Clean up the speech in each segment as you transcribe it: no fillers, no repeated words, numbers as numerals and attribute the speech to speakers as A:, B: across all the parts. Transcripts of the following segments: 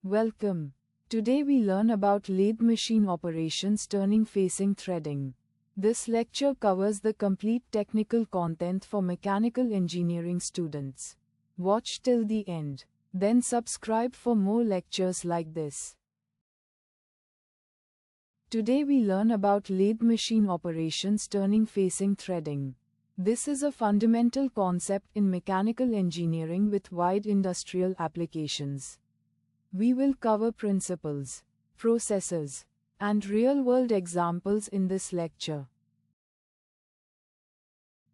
A: Welcome. Today we learn about lathe machine operations turning facing threading. This lecture covers the complete technical content for mechanical engineering students. Watch till the end. Then subscribe for more lectures like this. Today we learn about lathe machine operations turning facing threading. This is a fundamental concept in mechanical engineering with wide industrial applications. We will cover principles, processes, and real-world examples in this lecture.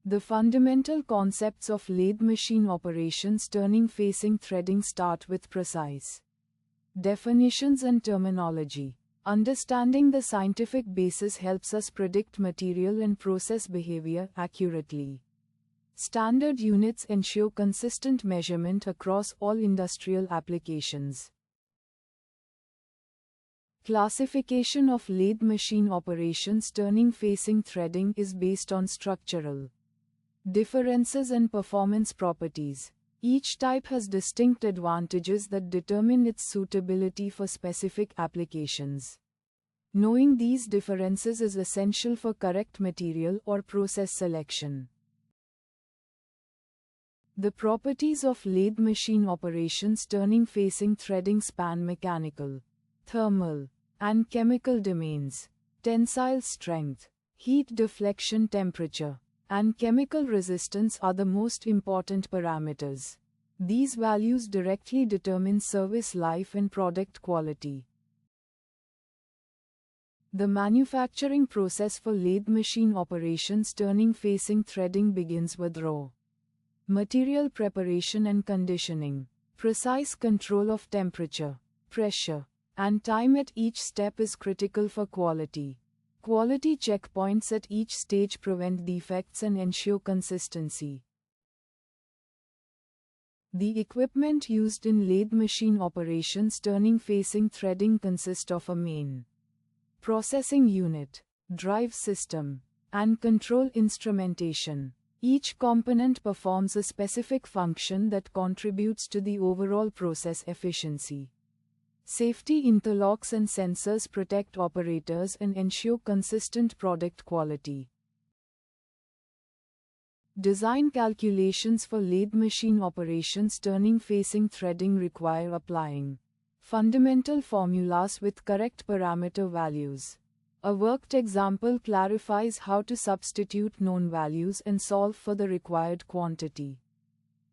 A: The fundamental concepts of lathe machine operations turning facing threading start with precise definitions and terminology. Understanding the scientific basis helps us predict material and process behavior accurately. Standard units ensure consistent measurement across all industrial applications. Classification of lathe machine operations turning facing threading is based on structural differences and performance properties. Each type has distinct advantages that determine its suitability for specific applications. Knowing these differences is essential for correct material or process selection. The properties of lathe machine operations turning facing threading span mechanical, thermal, and chemical domains. Tensile strength, heat deflection temperature, and chemical resistance are the most important parameters. These values directly determine service life and product quality. The manufacturing process for lathe machine operations turning facing threading begins with raw material preparation and conditioning. Precise control of temperature, pressure, and time at each step is critical for quality. Quality checkpoints at each stage prevent defects and ensure consistency. The equipment used in lathe machine operations turning facing threading consists of a main processing unit, drive system, and control instrumentation. Each component performs a specific function that contributes to the overall process efficiency. Safety interlocks and sensors protect operators and ensure consistent product quality. Design calculations for lathe machine operations turning facing threading require applying fundamental formulas with correct parameter values. A worked example clarifies how to substitute known values and solve for the required quantity.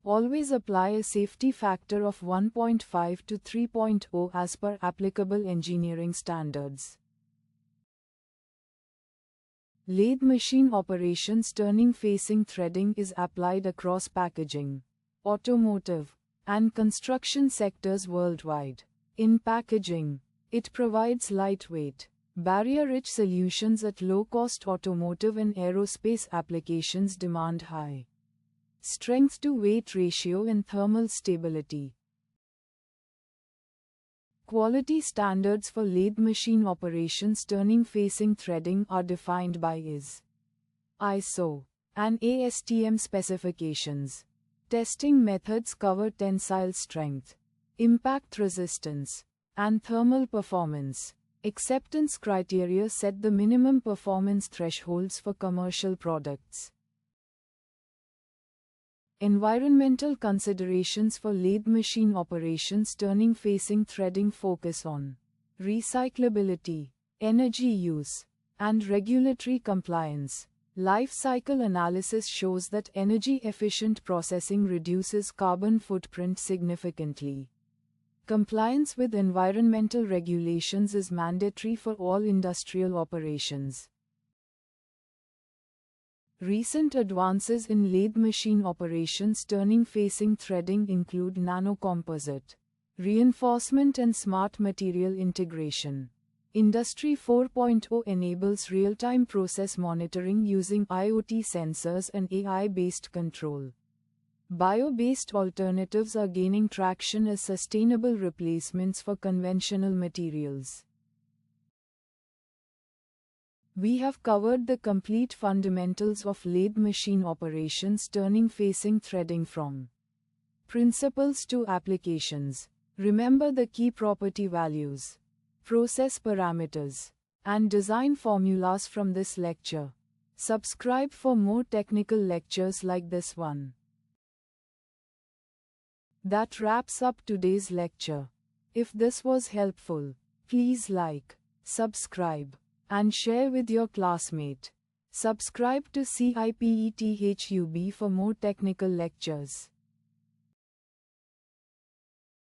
A: Always apply a safety factor of 1.5 to 3.0 as per applicable engineering standards. Lathe machine operations turning facing threading is applied across packaging, automotive, and construction sectors worldwide. In packaging, it provides lightweight, barrier-rich solutions at low-cost. Automotive and aerospace applications demand high strength-to-weight ratio and thermal stability. Quality standards for lathe machine operations turning facing threading are defined by ISO and ASTM specifications. Testing methods cover tensile strength, impact resistance, and thermal performance. Acceptance criteria set the minimum performance thresholds for commercial products. Environmental considerations for lathe machine operations turning facing threading focus on recyclability, energy use, and regulatory compliance. Life cycle analysis shows that energy-efficient processing reduces carbon footprint significantly. Compliance with environmental regulations is mandatory for all industrial operations. Recent advances in lathe machine operations turning facing threading include nanocomposite reinforcement and smart material integration. Industry 4.0 enables real-time process monitoring using IoT sensors and AI-based control. Bio-based alternatives are gaining traction as sustainable replacements for conventional materials. We have covered the complete fundamentals of lathe machine operations turning facing threading from principles to applications. Remember the key property values, process parameters, and design formulas from this lecture. Subscribe for more technical lectures like this one. That wraps up today's lecture. If this was helpful, please like, subscribe, and share with your classmate. Subscribe to CIPETHUB for more technical lectures.